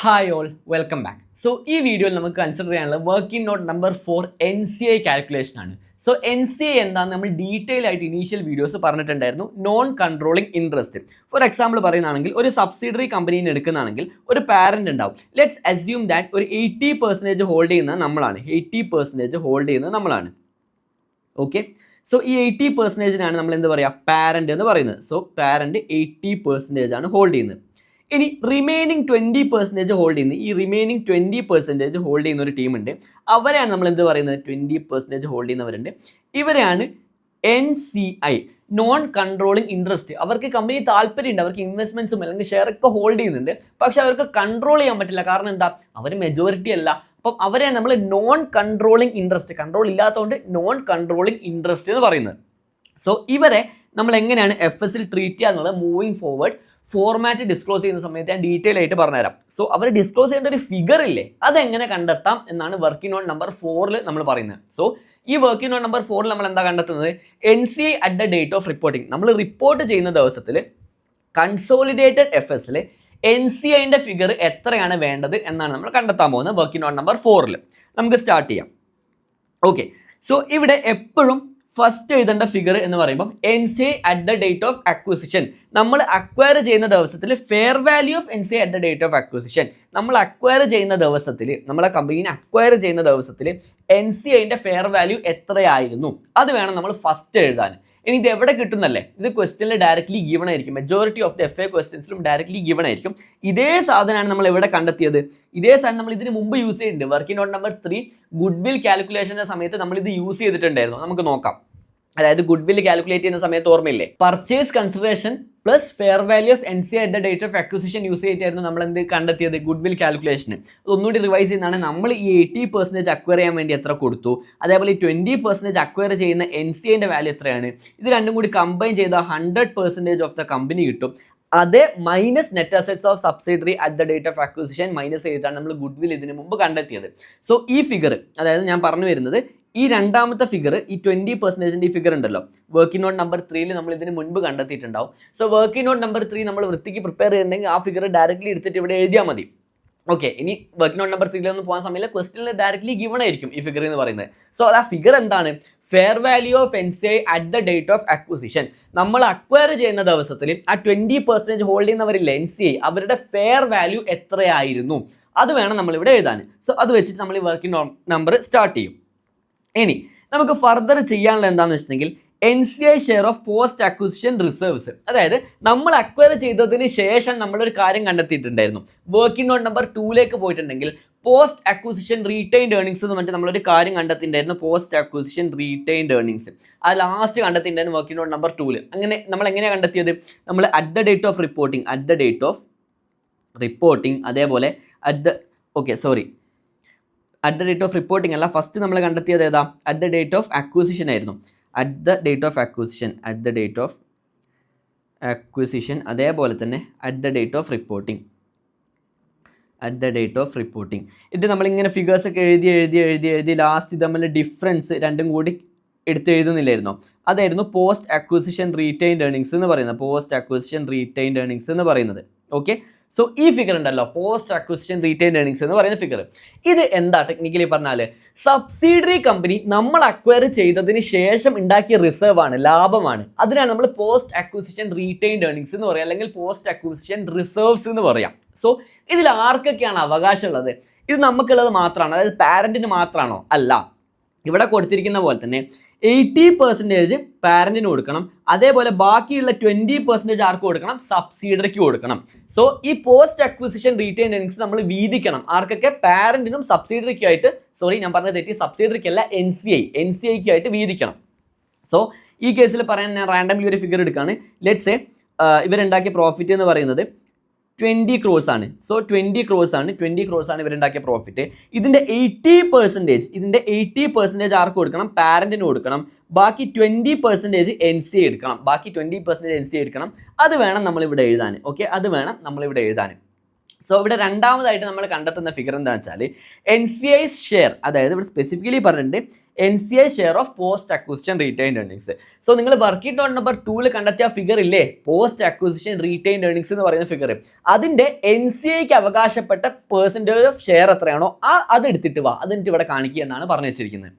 Hi all welcome back. So ഈ വീഡിയോയിൽ നമുക്ക് കൺസിഡർ ചെയ്യാനുള്ള working note number 4 NCI calculation ആണ്. സോ NCI എന്താണെന്ന് നമ്മൾ ഡീറ്റെയിൽ ആയിട്ട് ഇനീഷ്യൽ വീഡിയോസ് പറഞ്ഞിട്ടുണ്ടായിരുന്നു. Non controlling interest. For example പറയുകയാണെങ്കിൽ ഒരു സബ്സിഡറി കമ്പനിയിൽ നിന്ന് എടുക്കുന്നതാണെങ്കിൽ ഒരു പാരന്റ് ഉണ്ടാവും. ലെറ്റ്സ് അസ്യൂം ദാറ്റ് ഒരു 80% ഹോൾഡ് ചെയ്യുന്നത് നമ്മളാണ്. 80% ഹോൾഡ് ചെയ്യുന്നത് നമ്മളാണ്. ഓക്കെ, സോ ഈ 80%നാണ് നമ്മൾ എന്ത് പറയുക, പാരന്റ് എന്ന് പറയുന്നത്. സോ പാരന്റ് 80% ആണ് ഹോൾഡ് ചെയ്യുന്നത്. ഇനി റിമൈനിങ് 20% ഹോൾഡ് ചെയ്യുന്ന ഈ റിമൈനിങ് 20% ഹോൾഡ് ചെയ്യുന്ന ഒരു ടീമുണ്ട്. അവരെയാണ് നമ്മൾ എന്ത് പറയുന്നത്, 20% ഹോൾഡ് ചെയ്യുന്നവരുണ്ട്. ഇവരെയാണ് NCI, നോൺ കൺട്രോളിംഗ് ഇൻട്രസ്റ്റ്. അവർക്ക് കമ്പനി താല്പര്യമുണ്ട്, അവർക്ക് ഇൻവെസ്റ്റ്മെന്റ്സും അല്ലെങ്കിൽ ഷെയർ ഒക്കെ ഹോൾഡ് ചെയ്യുന്നുണ്ട്. പക്ഷെ അവർക്ക് കൺട്രോൾ ചെയ്യാൻ പറ്റില്ല. കാരണം എന്താ, അവർ മെജോറിറ്റി അല്ല. അപ്പം അവരെയാണ് നമ്മൾ നോൺ കൺട്രോളിംഗ് ഇൻട്രസ്റ്റ്, കൺട്രോൾ ഇല്ലാത്തതുകൊണ്ട് നോൺ കൺട്രോളിംഗ് ഇൻട്രസ്റ്റ് എന്ന് പറയുന്നത്. സോ ഇവരെ നമ്മൾ എങ്ങനെയാണ് FSൽ ട്രീറ്റ് ചെയ്യുക എന്നുള്ളത് മൂവിങ് ഫോർവേഡ് ഫോർമാറ്റ് ഡിസ്ക്ലോസ് ചെയ്യുന്ന സമയത്ത് ഞാൻ ഡീറ്റെയിൽ ആയിട്ട് പറഞ്ഞുതരാം. സോ അവർ ഡിസ്ക്ലോസ് ചെയ്യേണ്ട ഒരു ഫിഗർ ഇല്ലേ, അതെങ്ങനെ കണ്ടെത്താം എന്നാണ് വർക്കിംഗ് നോട്ട് നമ്പർ 4 നമ്മൾ പറയുന്നത്. സോ ഈ വർക്കിംഗ് നോട്ട് നമ്പർ 4 നമ്മൾ എന്താ കണ്ടെത്തുന്നത്, NCI at the date of reporting. നമ്മൾ റിപ്പോർട്ട് ചെയ്യുന്ന ദിവസത്തിൽ കൺസോളിഡേറ്റഡ് FSൽ NCIന്റെ ഫിഗർ എത്രയാണ് വേണ്ടത് എന്നാണ് നമ്മൾ കണ്ടെത്താൻ പോകുന്നത് വർക്കിംഗ് നോട്ട് നമ്പർ 4. നമുക്ക് സ്റ്റാർട്ട് ചെയ്യാം. ഓക്കെ, സോ ഇവിടെ എപ്പോഴും ഫസ്റ്റ് എഴുതേണ്ട ഫിഗർ എന്ന് പറയുമ്പോൾ NCI at the date of acquisition. നമ്മൾ അക്വയർ ചെയ്യുന്ന ദിവസത്തിൽ fair value of NCI at the date of acquisition. നമ്മൾ അക്വയർ ചെയ്യുന്ന ദിവസത്തിൽ, നമ്മളെ കമ്പനീനെ അക്വയർ ചെയ്യുന്ന ദിവസത്തിൽ NCIന്റെ ഫെയർ വാല്യൂ എത്രയായിരുന്നു അത് വേണം നമ്മൾ ഫസ്റ്റ് എഴുതാൻ. ഇനി ഇത് എവിടെ കിട്ടുന്നല്ലേ, ഇത് ക്വസ്റ്റ്യനിൽ ഡയറക്ട്ലി ഗിവൺ ആയിരിക്കും. മെജോറിറ്റി ഓഫ് ദി FA ക്വസ്റ്റ്യൻസിലും ഡയറക്ട്ലി ഗിവൺ ആയിരിക്കും. ഇതേ സാധനമാണ് നമ്മൾ എവിടെ കണ്ടെത്തിയത്, ഇതേ സാധനം നമ്മൾ ഇതിന് മുമ്പ് യൂസ് ചെയ്തിട്ടുണ്ട്. Working note number 3 goodwill കാൽക്കുലേഷന്റെ സമയത്ത് നമ്മൾ ഇത് യൂസ് ചെയ്തിട്ടുണ്ടായിരുന്നു. നമുക്ക് നോക്കാം. അതായത് ഗുഡ് വിൽ കാൽക്കുലേറ്റ് ചെയ്യുന്ന സമയത്ത് ഓർമ്മയില്ലേ, purchase consideration plus fair value of NCI at the date of acquisition use ചെയ്തിട്ടായിരുന്നു നമ്മൾ എന്ത് കണ്ടെത്തിയത്, ഗുഡ് വിൽ കാൽക്കുലേഷന്. അതൊന്നുകൂടി റിവൈസ് ചെയ്യുന്നതാണ്. നമ്മൾ ഈ 80% അക്വയർ ചെയ്യാൻ വേണ്ടി എത്ര കൊടുത്തു, അതേപോലെ ഈ 20% അക്വയർ ചെയ്യുന്ന NCIന്റെ വാല്യൂ എത്രയാണ്, ഇത് രണ്ടും കൂടി കമ്പൈൻ ചെയ്താൽ 100% ഓഫ് ദ കമ്പനി കിട്ടും. അതേ minus net assets of subsidiary at the date of acquisition minus ചെയ്തിട്ടാണ് നമ്മൾ ഗുഡ് വിൽ ഇതിന് മുമ്പ് കണ്ടെത്തിയത്. സോ ഈ ഫിഗർ, അതായത് ഞാൻ പറഞ്ഞു വരുന്നത് ഈ രണ്ടാമത്തെ ഫിഗർ, ഈ 20% ഈ ഫിഗർ ഉണ്ടല്ലോ, വർക്കിംഗ് നോട്ട് നമ്പർ 3 നമ്മൾ ഇതിന് മുൻപ് കണ്ടെത്തിയിട്ടുണ്ടാവും. സോ വർക്കിംഗ് നോട്ട് നമ്പർ 3 നമ്മൾ വൃത്തിക്ക് പ്രിപ്പയർ ചെയ്യുന്നെങ്കിൽ ആ ഫിഗർ ഡയറക്റ്റ്ലി എടുത്തിട്ട് ഇവിടെ എഴുതിയാൽ മതി. ഓക്കെ, ഇനി വർക്കിംഗ് നോട്ട് നമ്പർ 3 ഒന്നും പോകാൻ സമയമില്ല, ക്വസ്റ്റ്യനിൽ ഡയറക്ട്ലി ഗിവൺ ആയിരിക്കും ഈ ഫിഗർ എന്ന് പറയുന്നത്. സോ ആ ഫിഗർ എന്താണ്, fair value of NCI at the date of acquisition. നമ്മൾ അക്വയർ ചെയ്യുന്ന ദിവസത്തിൽ ആ 20% ഹോൾഡ് ചെയ്യുന്നവരില്ല NCI, അവരുടെ ഫെയർ വാല്യൂ എത്രയായിരുന്നു അത് വേണം നമ്മളിവിടെ എഴുതാൻ. സോ അത് വെച്ചിട്ട് നമ്മൾ ഈ വർക്കിംഗ് നമ്പർ സ്റ്റാർട്ട് ചെയ്യും. ഇനി നമുക്ക് ഫർദർ ചെയ്യാനുള്ള എന്താണെന്ന് വെച്ചിട്ടുണ്ടെങ്കിൽ NCI share of post acquisition reserves. അതായത് നമ്മൾ അക്വയർ ചെയ്തതിന് ശേഷം നമ്മളൊരു കാര്യം കണ്ടെത്തിയിട്ടുണ്ടായിരുന്നു. വർക്കിംഗ് നോട്ട് നമ്പർ 2 പോയിട്ടുണ്ടെങ്കിൽ പോസ്റ്റ് അക്വിസിഷൻ റീറ്റെയിൻഡ് ഏർണിംഗ്സ് എന്ന് പറഞ്ഞിട്ട് നമ്മളൊരു കാര്യം കണ്ടെത്തിയിട്ടുണ്ടായിരുന്നു. പോസ്റ്റ് അക്വിസിഷൻ റീറ്റെയിൻഡ് ഏർണിംഗ്സ് അത് ലാസ്റ്റ് കണ്ടെത്തിയിട്ടുണ്ടായിരുന്നു വർക്കിംഗ് നോട്ട് നമ്പർ 2. അങ്ങനെ നമ്മൾ എങ്ങനെയാണ് കണ്ടെത്തിയത്, നമ്മൾ at the date of reporting, അതേപോലെ at the date of reporting അല്ല, ഫസ്റ്റ് നമ്മൾ കണ്ടെത്തിയത് ഏതാ, at the date of acquisition ആയിരുന്നു. At the date of acquisition അതേപോലെ തന്നെ at the date of reporting. ഇത് നമ്മളിങ്ങനെ ഫിഗേഴ്സ് ഒക്കെ എഴുതി ലാസ്റ്റ് തമ്മിൽ ഡിഫറൻസ് രണ്ടും കൂടി എടുത്ത് എഴുതുന്നില്ലായിരുന്നോ, അതായിരുന്നു പോസ്റ്റ് അക്വിസിഷൻ റീറ്റെയിൻഡ് ഏർണിംഗ്സ് എന്ന് പറയുന്നത്. ഓക്കെ, സോ ഈ ഫിഗർ ഉണ്ടല്ലോ, പോസ്റ്റ് അക്വിസിഷൻ റീറ്റെയിൻഡ് ഏർണിംഗ്സ് എന്ന് പറയുന്ന ഫിഗർ, ഇത് എന്താ ടെക്നിക്കലി പറഞ്ഞാൽ സബ്സിഡറി കമ്പനി നമ്മൾ അക്വയർ ചെയ്തതിന് ശേഷം ഉണ്ടാക്കിയ റിസർവ് ആണ്, ലാഭമാണ്. അതിനാണ് നമ്മൾ പോസ്റ്റ് അക്വിസിഷൻ റീറ്റെയിൻഡ് ഏർണിംഗ്സ് എന്ന് പറയാം, അല്ലെങ്കിൽ പോസ്റ്റ് അക്വിസിഷൻ റിസർവ്സ് എന്ന് പറയാം. സോ ഇതിൽ ആർക്കൊക്കെയാണ് അവകാശമുള്ളത്, ഇത് നമുക്കുള്ളത് മാത്രമാണ്, അതായത് പാരന്റിന് മാത്രമാണോ, അല്ല. ഇവിടെ കൊടുത്തിരിക്കുന്ന പോലെ തന്നെ 80% പാരന്റിന് കൊടുക്കണം, അതേപോലെ ബാക്കിയുള്ള 20% ആർക്ക് കൊടുക്കണം, സബ്സിഡറിക്ക് കൊടുക്കണം. സോ ഈ പോസ്റ്റ് അക്വിസിഷൻ റീറ്റെയിൻഡ് ഏർണിംഗ്സ് നമ്മൾ വീതിക്കണം. ആർക്കൊക്കെ, പാരന്റിനും സബ്സിഡറിക്കായിട്ട്, ഞാൻ പറഞ്ഞത് തെറ്റി, സബ്സിഡറിക്കല്ല NCIക്ക് ആയിട്ട് വീതിക്കണം. സോ ഈ കേസിൽ പറയാൻ ഞാൻ റാൻഡംലി ഒരു ഫിഗർ എടുക്കുകയാണ്. ലെറ്റ്സ് സേ ഇവരുണ്ടാക്കിയ പ്രോഫിറ്റ് എന്ന് പറയുന്നത് 20 crores ആണ്. സോ 20 crores ആണ് ഇവരുണ്ടാക്കിയ പ്രോഫിറ്റ്. ഇതിൻ്റെ 80% ആർക്ക് കൊടുക്കണം, പാരന്റിന് കൊടുക്കണം. ബാക്കി 20% NCI എടുക്കണം. അത് വേണം നമ്മളിവിടെ എഴുതാൻ. ഓക്കെ, അത് വേണം നമ്മളിവിടെ എഴുതാൻ. സോ ഇവിടെ രണ്ടാമതായിട്ട് നമ്മൾ കണ്ടെത്തുന്ന ഫിഗർ എന്താണെന്ന് വെച്ചാൽ NCI ഷെയർ, അതായത് ഇവിടെ സ്പെസിഫിക്കലി പറഞ്ഞിട്ടുണ്ട് NCI share of post acquisition retained earnings. So നിങ്ങൾ വർക്കിംഗ് നോട്ട് നമ്പർ 2 കണ്ടെത്തിയ ഫിഗർ ഇല്ലേ, പോസ്റ്റ് അക്വിസിഷൻ റീറ്റെയിൻഡ് ഏർണിങ്സ് എന്ന് പറയുന്ന ഫിഗർ, അതിന്റെ NCIക്ക് അവകാശപ്പെട്ട പെർസെൻറ്റേജ് ഓഫ് ഷെയർ എത്രയാണോ അത് എടുത്തിട്ട് വാ, അതെനിക്ക് ഇവിടെ കാണിക്കുക എന്നാണ് പറഞ്ഞു വെച്ചിരിക്കുന്നത്.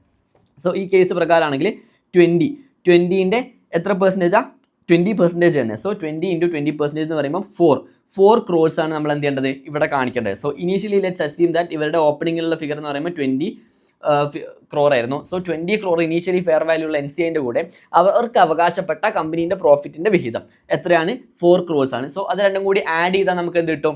സോ ഈ കേസ് പ്രകാരമാണെങ്കിൽ 20ൻ്റെ എത്ര പെർസെൻറ്റേജാ, 20% തന്നെ. സോ 20 × 20% എന്ന് പറയുമ്പോൾ 4 crores ആണ് നമ്മൾ എന്ത് ചെയ്യേണ്ടത്, ഇവിടെ കാണിക്കേണ്ടത്. So initially let's assume that ഇവരുടെ ഓപ്പണിങ്ങിലുള്ള ഫിഗർ എന്ന് പറയുമ്പോൾ 20 crore ആയിരുന്നു. So 20 crore initially fair value ഉള്ള NCIൻ്റെ കൂടെ അവർക്ക് അവകാശപ്പെട്ട കമ്പനീൻ്റെ പ്രോഫിറ്റിൻ്റെ വിഹിതം എത്രയാണ്, 4 crores ആണ്. സോ അത് രണ്ടും കൂടി ആഡ് ചെയ്താൽ നമുക്ക് എന്ത് കിട്ടും,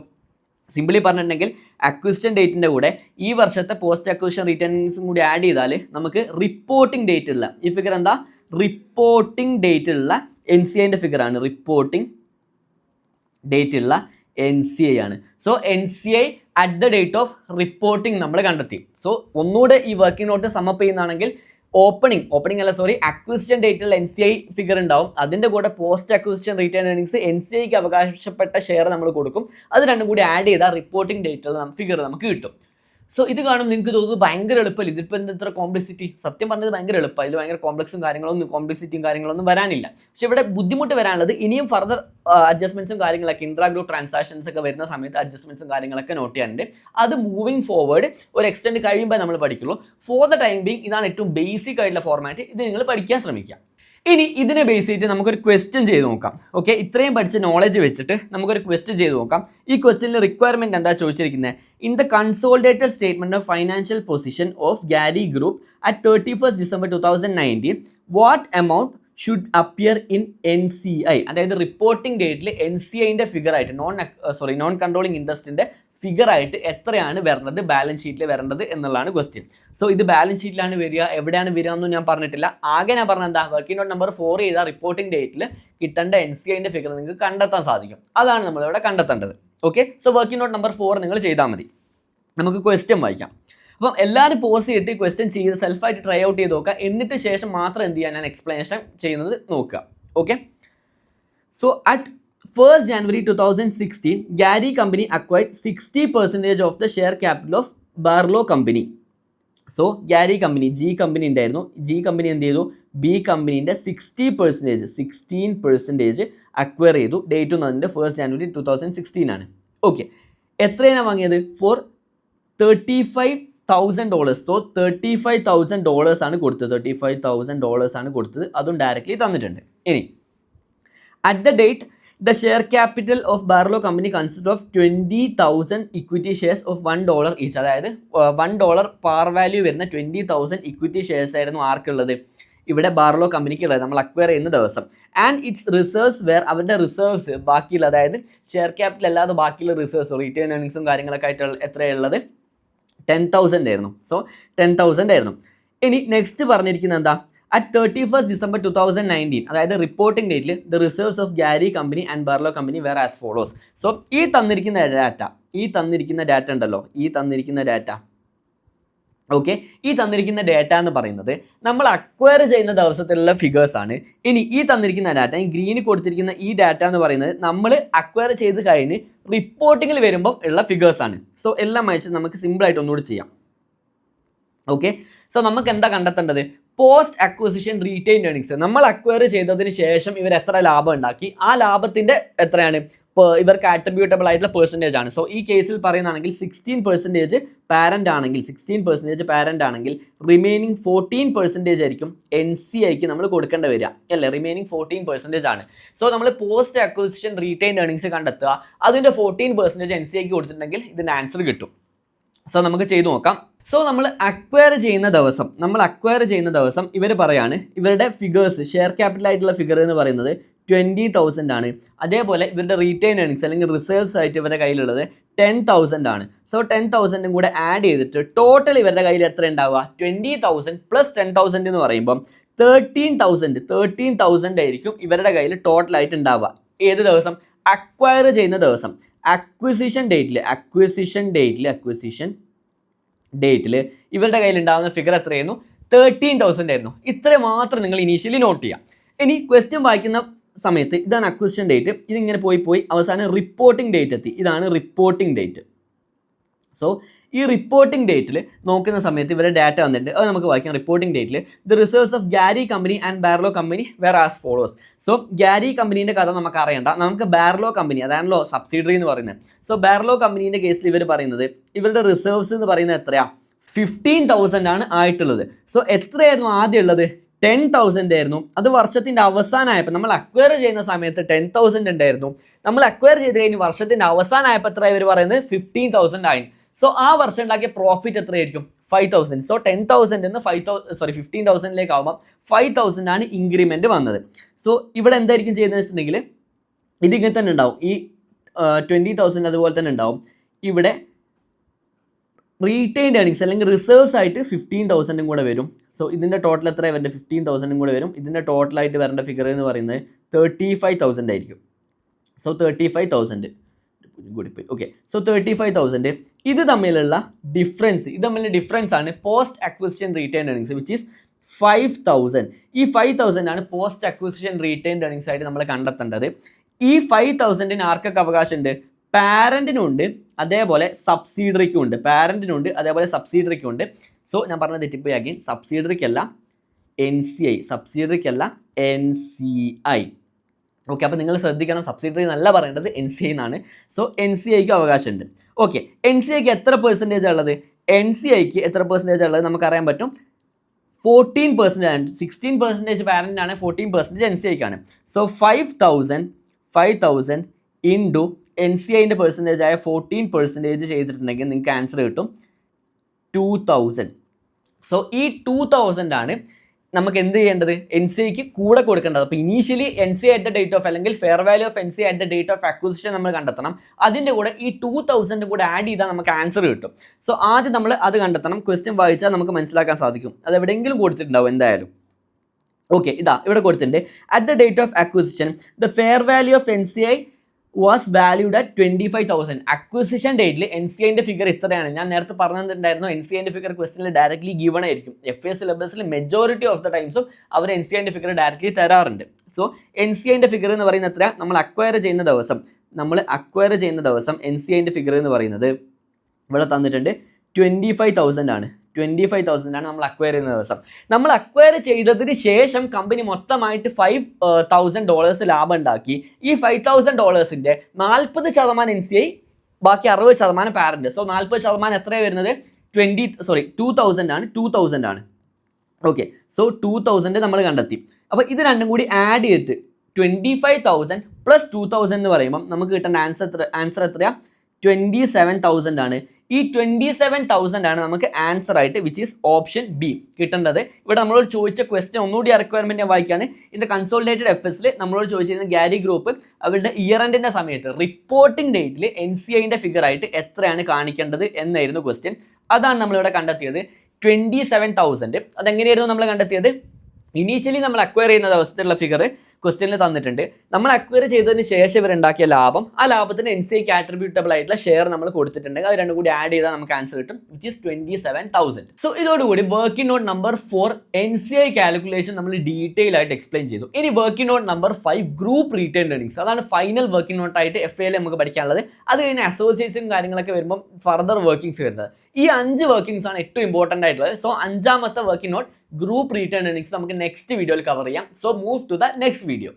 സിംപിളി പറഞ്ഞിട്ടുണ്ടെങ്കിൽ അക്വിസിഷൻ ഡേറ്റിൻ്റെ കൂടെ ഈ വർഷത്തെ പോസ്റ്റ് അക്വിസിഷൻ റിട്ടേൺസും കൂടി ആഡ് ചെയ്താൽ നമുക്ക് റിപ്പോർട്ടിംഗ് ഡേറ്റ് ഉള്ള ഈ ഫിഗർ എന്താ, റിപ്പോർട്ടിംഗ് ഡേറ്റ് ഉള്ള NCIൻ്റെ ഫിഗറാണ്, റിപ്പോർട്ടിംഗ് ഡേറ്റ് ഉള്ള NCI ആണ്. So NCI at the date of reporting നമ്മൾ കണ്ടെത്തി. സോ ഒന്നുകൂടെ ഈ വർക്കിംഗ് നോട്ട് സമ്മപ്പ് ചെയ്യുന്നതാണെങ്കിൽ അക്വിസിഷൻ ഡേറ്റുള്ള NCI ഫിഗർ ഉണ്ടാവും, അതിൻ്റെ കൂടെ പോസ്റ്റ് അക്വിസിഷൻ റിട്ടേൺ ഏർണിങ്സ് NCIക്ക് അവകാശപ്പെട്ട ഷെയർ നമ്മൾ കൊടുക്കും, അത് രണ്ടും കൂടി ആഡ് ചെയ്താൽ റിപ്പോർട്ടിംഗ് ഡേറ്റുള്ള ഫിഗർ നമുക്ക് കിട്ടും. സോ ഇത് കാണും നിങ്ങൾക്ക് തോന്നുന്നു ഭയങ്കര എളുപ്പമില്ല, ഇതിപ്പോൾ എന്താ ഇത്ര കോംപ്ലക്സിറ്റി, സത്യം പറഞ്ഞത് ഭയങ്കര എളുപ്പമാണ്, ഇതിൽ ഭയങ്കര കോംപ്ലക്സിറ്റിയും കാര്യങ്ങളൊന്നും വരാനില്ല. പക്ഷേ ഇവിടെ ബുദ്ധിമുട്ട് വരാനുള്ളത് ഇനിയും ഫർദർ അഡ്ജസ്റ്റ്മെൻറ്റ്സും കാര്യങ്ങളൊക്കെ ഇൻട്രാ ഗ്രൂപ്പ് ട്രാൻസാക്ഷൻസ് ഒക്കെ വരുന്ന സമയത്ത് അഡ്ജസ്റ്റ്മെൻറ്റ്സും കാര്യങ്ങളൊക്കെ നോട്ട് ചെയ്യാനുണ്ട്. അത് മൂവിങ് ഫോർവേഡ് ഒരു എക്സ്റ്റെൻഡ് കഴിയുമ്പോൾ നമ്മൾ പഠിക്കുള്ളൂ. ഫോർ ദ ടൈം ബീങ് ഇതാണ് ഏറ്റവും ബേസിക് ആയിട്ടുള്ള ഫോർമാറ്റ്, ഇത് നിങ്ങൾ പഠിക്കാൻ ശ്രമിക്കുക. ഇനി ഇതിനെ ബേസ് ചെയ്തിട്ട് നമുക്കൊരു ക്വസ്റ്റ്യൻ ചെയ്ത് നോക്കാം. ഓക്കെ, ഇത്രയും പഠിച്ച നോളജ് വെച്ചിട്ട് നമുക്കൊരു ക്വസ്റ്റ്യൻ ചെയ്ത് നോക്കാം. ഈ ക്വസ്റ്റ്യനിൽ റിക്വയർമെൻറ്റ് എന്താ ചോദിച്ചിരിക്കുന്നത്, in the consolidated statement of financial position of Gary group at 31st December 2019 what amount should appear in NCI, അതായത് റിപ്പോർട്ടിംഗ് ഡേറ്റിൽ NCIൻ്റെ ഫിഗർ ആയിട്ട് നോൺ കൺട്രോളിംഗ് ഇൻട്രസ്റ്റിൻ്റെ ഫിഗർ ആയിട്ട് എത്രയാണ് വരേണ്ടത്, ബാലൻസ് ഷീറ്റിൽ വരേണ്ടത് എന്നുള്ളതാണ് ക്വസ്റ്റ്യൻ. സോ ഇത് ബാലൻസ് ഷീറ്റിലാണ് വരിക, എവിടെയാണ് വരിക എന്നും ഞാൻ പറഞ്ഞിട്ടില്ല. ആകെ ഞാൻ പറഞ്ഞത് എന്താ, വർക്കിംഗ് നോട്ട് നമ്പർ 4 ചെയ്ത റിപ്പോർട്ടിംഗ് ഡേറ്റിൽ കിട്ടേണ്ട NCIൻ്റെ ഫിഗർ നിങ്ങൾക്ക് കണ്ടെത്താൻ സാധിക്കും, അതാണ് നമ്മളിവിടെ കണ്ടെത്തേണ്ടത്. Okay, so working note number 4 നിങ്ങൾ ചെയ്താൽ മതി. നമുക്ക് ക്വസ്റ്റ്യൻ വായിക്കാം. അപ്പം എല്ലാവരും പോസ് ചെയ്തിട്ട് ക്വസ്റ്റ്യൻ ചെയ്ത് സെൽഫായിട്ട് ട്രൈ ഔട്ട് ചെയ്ത് നോക്കുക, എന്നിട്ട് ശേഷം മാത്രം എന്ത് ചെയ്യാൻ ഞാൻ എക്സ്പ്ലനേഷൻ ചെയ്യുന്നത് നോക്കുക. Okay, so at 1st January 2016 Gary company acquired 60% of the share capital of Barlow company. So Gary company G company ഉണ്ടായിരുന്നു, G കമ്പനി എന്ത് ചെയ്തു, B കമ്പനീൻ്റെ 16% അക്വയർ ചെയ്തു. ഡേറ്റ് എന്നതിൻ്റെ 1st January 2016 ആണ്. ഓക്കെ, എത്രയാണ് വാങ്ങിയത്, ഫോർ $35,000. സോ $35,000 ആണ് കൊടുത്തത്, $35,000 ആണ് കൊടുത്തത്, അതും ഡയറക്റ്റ്ലി തന്നിട്ടുണ്ട്. ഇനി at the date the share capital of Barlow company consists of 20,000 equity shares of $1 each. അതായത് $1 പാർ വാല്യൂ വരുന്ന 20,000 ഇക്വിറ്റി ഷെയർസ് ആയിരുന്നു ആർക്കുള്ളത്, ഇവിടെ ബാർലോ കമ്പനിക്ക് ഉള്ളത്, നമ്മൾ അക്വയർ ചെയ്യുന്ന ദിവസം. ആൻഡ് ഇറ്റ്സ് റിസർവ്സ് വേർ, അവരുടെ റിസർവ്സ് ബാക്കിയുള്ള, അതായത് ഷെയർ ക്യാപിറ്റൽ അല്ലാതെ ബാക്കിയുള്ള റിസർവ്സ് റിട്ടേൺ ഏർണിങ്സും കാര്യങ്ങളൊക്കെ ആയിട്ട് എത്രയുള്ളത്, 10,000 ആയിരുന്നു. സോ 10,000 ആയിരുന്നു. ഇനി നെക്സ്റ്റ് പറഞ്ഞിരിക്കുന്നത് എന്താ, at 31st December 2019, അതായത് റിപ്പോർട്ടിംഗ് ഡേറ്റിൽ the reserves of Gary company and Barlow company were as follows. So ഈ തന്നിരിക്കുന്ന ഡാറ്റ ഉണ്ടല്ലോ, ഓക്കെ, ഈ തന്നിരിക്കുന്ന ഡാറ്റ എന്ന് പറയുന്നത് നമ്മൾ അക്വയർ ചെയ്യുന്ന ദിവസത്തിലുള്ള ഫിഗേഴ്സ് ആണ്. ഇനി ഈ തന്നിരിക്കുന്ന ഡാറ്റ, ഈ ഗ്രീനിൽ കൊടുത്തിരിക്കുന്ന ഈ ഡാറ്റ എന്ന് പറയുന്നത് നമ്മൾ അക്വയർ ചെയ്ത് കഴിഞ്ഞ് റിപ്പോർട്ടിങ്ങിൽ വരുമ്പോൾ ഉള്ള ഫിഗേഴ്സ് ആണ്. സോ എല്ലാം അയച്ച് നമുക്ക് സിമ്പിളായിട്ട് ഒന്നുകൂടി ചെയ്യാം. ഓക്കെ, സോ നമുക്ക് എന്താ കണ്ടെത്തേണ്ടത്, പോസ്റ്റ് അക്വിസിഷൻ റീറ്റെയിൻഡ് ഏർണിങ്സ്. നമ്മൾ അക്വയർ ചെയ്തതിന് ശേഷം ഇവർ എത്ര ലാഭം ഉണ്ടാക്കി, ആ ലാഭത്തിൻ്റെ എത്രയാണ് ഇവർക്ക് ആട്രിബ്യൂട്ടബിൾ ആയിട്ടുള്ള പെർസെൻറ്റേജ് ആണ്. സോ ഈ കേസിൽ പറയുന്നതാണെങ്കിൽ 16% പാരൻ്റ് ആണെങ്കിൽ റിമൈനിങ് 14% ആയിരിക്കും NCIക്ക് നമ്മൾ കൊടുക്കേണ്ടി വരിക, അല്ലേ, റിമൈനിങ് 14% ആണ്. സോ നമ്മൾ പോസ്റ്റ് അക്വിസിഷൻ റീറ്റെയിൻഡ് ഏർണിങ്സ് കണ്ടെത്തുക, അതിൻ്റെ 14% NCIക്ക് കൊടുത്തിട്ടുണ്ടെങ്കിൽ ഇതിൻ്റെ ആൻസർ കിട്ടും. സോ നമുക്ക് ചെയ്തു നോക്കാം. സോ നമ്മൾ അക്വയർ ചെയ്യുന്ന ദിവസം ഇവർ പറയാണ്, ഇവരുടെ ഫിഗേഴ്സ് ഷെയർ ക്യാപിറ്റൽ ആയിട്ടുള്ള ഫിഗർ എന്ന് പറയുന്നത് 20,000 ആണ്. അതേപോലെ ഇവരുടെ റീറ്റെയിൻ ഏർണിങ്സ് അല്ലെങ്കിൽ റിസർവ്സ് ആയിട്ട് ഇവരുടെ കയ്യിലുള്ളത് 10,000 ആണ്. സോ 10,000 കൂടെ ആഡ് ചെയ്തിട്ട് ടോട്ടൽ ഇവരുടെ കയ്യിൽ എത്ര ഉണ്ടാവുക, 20,000 പ്ലസ് 10,000 എന്ന് പറയുമ്പം 13,000 ആയിരിക്കും ഇവരുടെ കയ്യിൽ ടോട്ടലായിട്ട് ഉണ്ടാവുക. ഏത് ദിവസം, അക്വയർ ചെയ്യുന്ന ദിവസം. അക്വിസിഷൻ ഡേറ്റിൽ ഇവരുടെ കയ്യിൽ ഉണ്ടാകുന്ന ഫിഗർ എത്രയായിരുന്നു, 13,000 ആയിരുന്നു. ഇത്ര മാത്രം നിങ്ങൾ ഇനീഷ്യലി നോട്ട് ചെയ്യാം. ഇനി ക്വസ്റ്റ്യൻ വായിക്കുന്ന സമയത്ത് ഇതാണ് അക്വിസിഷൻ ഡേറ്റ്, ഇതിങ്ങനെ പോയി അവസാനം റിപ്പോർട്ടിംഗ് ഡേറ്റ് എത്തി. ഇതാണ് റിപ്പോർട്ടിംഗ് ഡേറ്റ്. സോ ഈ റിപ്പോർട്ടിംഗ് ഡേറ്റിൽ നോക്കുന്ന സമയത്ത് ഇവരുടെ ഡാറ്റ വന്നിട്ടുണ്ട്, അത് നമുക്ക് വായിക്കാം. റിപ്പോർട്ടിംഗ് ഡേറ്റിൽ the reserves of Gary company and Barlow company were as follows. So Gary കമ്പനീൻ്റെ കഥ നമുക്ക് അറിയണ്ട, നമുക്ക് ബാർലോ കമ്പനി അതാണല്ലോ സബ്സിഡറി എന്ന് പറയുന്നത്. സോ ബാർലോ കമ്പനീൻ്റെ കേസിൽ ഇവർ പറയുന്നത് ഇവരുടെ റിസർവ്സ് എന്ന് പറയുന്നത് എത്രയാണ്, 15,000 ആണ് ആയിട്ടുള്ളത്. സോ എത്രയായിരുന്നു ആദ്യം ഉള്ളത്, 10,000 ആയിരുന്നു. അത് വർഷത്തിൻ്റെ അവസാനമായപ്പോൾ നമ്മൾ അക്വയർ ചെയ്യുന്ന സമയത്ത് 10,000 ഉണ്ടായിരുന്നു. നമ്മൾ അക്വയർ ചെയ്ത് കഴിഞ്ഞ് വർഷത്തിൻ്റെ അവസാനമായപ്പോൾ എത്ര ഇവർ പറയുന്നത് 15,000 ആയി. സോ ആ വർഷം ഉണ്ടാക്കിയ പ്രോഫിറ്റ് എത്രയായിരിക്കും, 5,000. സോ 10,000 നിന്ന് 15,000 ആകുമ്പോൾ 5,000 ആണ് ഇൻക്രിമെൻറ്റ് വന്നത്. സോ ഇവിടെ എന്തായിരിക്കും ചെയ്യുന്നത് വെച്ചിട്ടുണ്ടെങ്കിൽ ഇതിങ്ങനെ തന്നെ ഉണ്ടാവും, ഈ 20,000 അതുപോലെ തന്നെ ഉണ്ടാവും. ഇവിടെ റീറ്റെയിൻഡ് ഏർണിങ്സ് അല്ലെങ്കിൽ റിസർവ്സ് ആയിട്ട് 15,000 കൂടെ വരും. സോ ഇതിൻ്റെ ടോട്ടൽ എത്ര വരേണ്ട, 15,000 കൂടെ വരും. ഇതിൻ്റെ ടോട്ടലായിട്ട് വരേണ്ട ഫിഗർ എന്ന് പറയുന്നത് 35,000 ആയിരിക്കും. സോ 35,000 കൂടിപ്പോയി. ഓക്കെ, സോ 35,000 ഇത് തമ്മിലുള്ള ഡിഫറൻസ് ആണ് post acquisition retained earnings which is 5,000. ഈ 5,000 ആണ് പോസ്റ്റ് അക്വിസിഷൻ റീറ്റെയിൻഡ് ഏർണിങ്സ് ആയിട്ട് നമ്മൾ കണ്ടെത്തേണ്ടത്. ഈ 5,000 ആർക്കൊക്കെ അവകാശമുണ്ട്, പാരൻറ്റിനുണ്ട് അതേപോലെ സബ്സിഡറിക്കും ഉണ്ട്. പാരൻറ്റിനുണ്ട് അതേപോലെ സബ്സിഡറിക്കും ഉണ്ട്. സോ ഞാൻ പറഞ്ഞത് തെറ്റിപ്പോയി അഗെയിൻ, സബ്സിഡറിക്കല്ല NCI, സബ്സിഡറിക്കല്ല NCI. ഓക്കെ, അപ്പോൾ നിങ്ങൾ ശ്രദ്ധിക്കണം, സബ്സിഡറി എന്നല്ല പറയേണ്ടത്, NCI എന്നാണ്. സോ NCIക്ക് അവകാശമുണ്ട്. ഓക്കെ, NCIക്ക് എത്ര പെർസെൻറ്റേജ് ഉള്ളത്, NCIക്ക് എത്ര പെർസെൻറ്റേജ് ഉള്ളത് നമുക്കറിയാൻ പറ്റും, 14% ആണ്. 16% പാരൻറ്റിനാണ്, 14% NCIക്കാണ്. സോ 5,000 ഇൻറ്റു NCIൻ്റെ പെർസെൻറ്റേജ് ആയ 14% ചെയ്തിട്ടുണ്ടെങ്കിൽ നിങ്ങൾക്ക് ആൻസർ കിട്ടും 2,000. സോ ഈ 2,000 ആണ് നമുക്ക് എന്ത് ചെയ്യേണ്ടത്, NCIക്ക് കൂടെ കൊടുക്കേണ്ടത്. അപ്പോൾ initially NCI at the date of അല്ലെങ്കിൽ fair value of NCI at the date of acquisition നമ്മൾ കണ്ടെത്തണം. അതിൻ്റെ കൂടെ ഈ 2,000 കൂടെ ആഡ് ചെയ്താൽ നമുക്ക് ആൻസർ കിട്ടും. സോ ആദ്യം നമ്മൾ അത് കണ്ടെത്തണം. ക്വസ്റ്റ്യൻ വായിച്ചാൽ നമുക്ക് മനസ്സിലാക്കാൻ സാധിക്കും, അത് എവിടെയെങ്കിലും കൊടുത്തിട്ടുണ്ടാവും എന്തായാലും. ഓക്കെ, ഇതാ ഇവിടെ കൊടുത്തിട്ടുണ്ട്. At the date of acquisition the fair value of NCI was valued at 25,000. അക്വിസിഷൻ ഡേറ്റിൽ NCIൻ്റെ ഫിഗർ ഇത്രയാണ്. ഞാൻ നേരത്തെ പറഞ്ഞിട്ടുണ്ടായിരുന്നു NCIൻ്റെ ഫിഗർ ക്വസ്റ്റനിൽ ഡയറക്റ്റ്ലി ഗിവൺ ആയിരിക്കും. FA സിലബസിൽ മെജോറിറ്റി ഓഫ് ദ ടൈംസും അവർ NCIൻ്റെ ഫിഗർ ഡയറക്റ്റ്ലി തരാറുണ്ട്. സോ NCIൻ്റെ ഫിഗർ എന്ന് പറയുന്നത് എത്ര, നമ്മൾ അക്വയർ ചെയ്യുന്ന ദിവസം NCIൻ്റെ ഫിഗർ എന്ന് പറയുന്നത് ഇവിടെ തന്നിട്ടുണ്ട് 25,000 ആണ്. 25,000 ആണ് നമ്മൾ അക്വയർ ചെയ്യുന്ന ദിവസം. നമ്മൾ അക്വയർ ചെയ്തതിന് ശേഷം കമ്പനി മൊത്തമായിട്ട് $5,000 ലാഭം ഉണ്ടാക്കി. ഈ $5,000 40% NCI, ബാക്കി 60% പാരൻറ്റ്. സോ 40% എത്രയാണ് വരുന്നത്, 2,000 ആണ്. 2,000 ആണ്. ഓക്കെ, സോ 2,000 നമ്മൾ കണ്ടെത്തി. അപ്പോൾ ഇത് രണ്ടും കൂടി ആഡ് ചെയ്തിട്ട് 25,000 പ്ലസ് 2,000 എന്ന് പറയുമ്പം നമുക്ക് കിട്ടുന്ന ആൻസർ എത്രയാണ്, 27,000 ആണ്. ഈ 27,000 ആണ് നമുക്ക് ആൻസർ ആയിട്ട് വിച്ച് ഈസ് ഓപ്ഷൻ ബി കിട്ടേണ്ടത്. ഇവിടെ നമ്മളോട് ചോദിച്ച ക്വസ്റ്റ്യൻ ഒന്നുകൂടി റിക്വയർമെൻറ്റ് ഞാൻ വായിക്കാണ്. ഇതിൻ്റെ കൺസോളിഡേറ്റഡ് FSൽ നമ്മളോട് ചോദിച്ചിരുന്ന ഗാരി ഗ്രൂപ്പ് അവരുടെ ഇയർ എൻഡിൻ്റെ സമയത്ത് റിപ്പോർട്ടിംഗ് ഡേറ്റിൽ NCIൻ്റെ ഫിഗർ ആയിട്ട് എത്രയാണ് കാണിക്കേണ്ടത് എന്നായിരുന്നു ക്വസ്റ്റ്യൻ. അതാണ് നമ്മളിവിടെ കണ്ടെത്തിയത്, 27,000. അതെങ്ങനെയായിരുന്നു നമ്മൾ കണ്ടെത്തിയത്, ഇനീഷ്യലി നമ്മൾ അക്വയർ ചെയ്യുന്ന ദിവസത്തിലുള്ള ഫിഗർ ക്വസ്റ്റ്യനിൽ തന്നിട്ടുണ്ട്. നമ്മൾ അക്വയർ ചെയ്തതിന് ശേഷം ഇവർ ഉണ്ടാക്കിയ ലാഭം, ആ ലാഭത്തിന് NCIക്ക് ആട്രിബ്യൂട്ടബിൾ ആയിട്ടുള്ള ഷെയർ നമ്മൾ കൊടുത്തിട്ടുണ്ട്. അത് രണ്ടും കൂടി ആഡ് ചെയ്താൽ നമുക്ക് ആൻസർ കിട്ടും വിച്ച് ഈസ് 27,000. സോ ഇതോടുകൂടി working note number 4 NCI calculation നമ്മൾ ഡീറ്റെയിൽ ആയിട്ട് എക്സ്പ്ലെയിൻ ചെയ്തു. ഇനി working note number 5 group retained earnings, അതാണ് ഫൈനൽ വർക്കിംഗ് നോട്ടായിട്ട് FAയിൽ നമുക്ക് പഠിക്കാനുള്ളത്. അത് കഴിഞ്ഞ് അസോസിയേറ്റ്സും കാര്യങ്ങളൊക്കെ വരുമ്പോൾ ഫർദർ വർക്കിംഗ്സ് വരുന്നത്. ഈ 5 വർക്കിംഗ്സ് ആണ് ഏറ്റവും ഇമ്പോർട്ടൻ്റ് ആയിട്ടുള്ളത്. സോ 5ാമത്തെ working note group retained earnings നമുക്ക് നെക്സ്റ്റ് വീഡിയോയിൽ കവർ ചെയ്യാം. So move to the next video.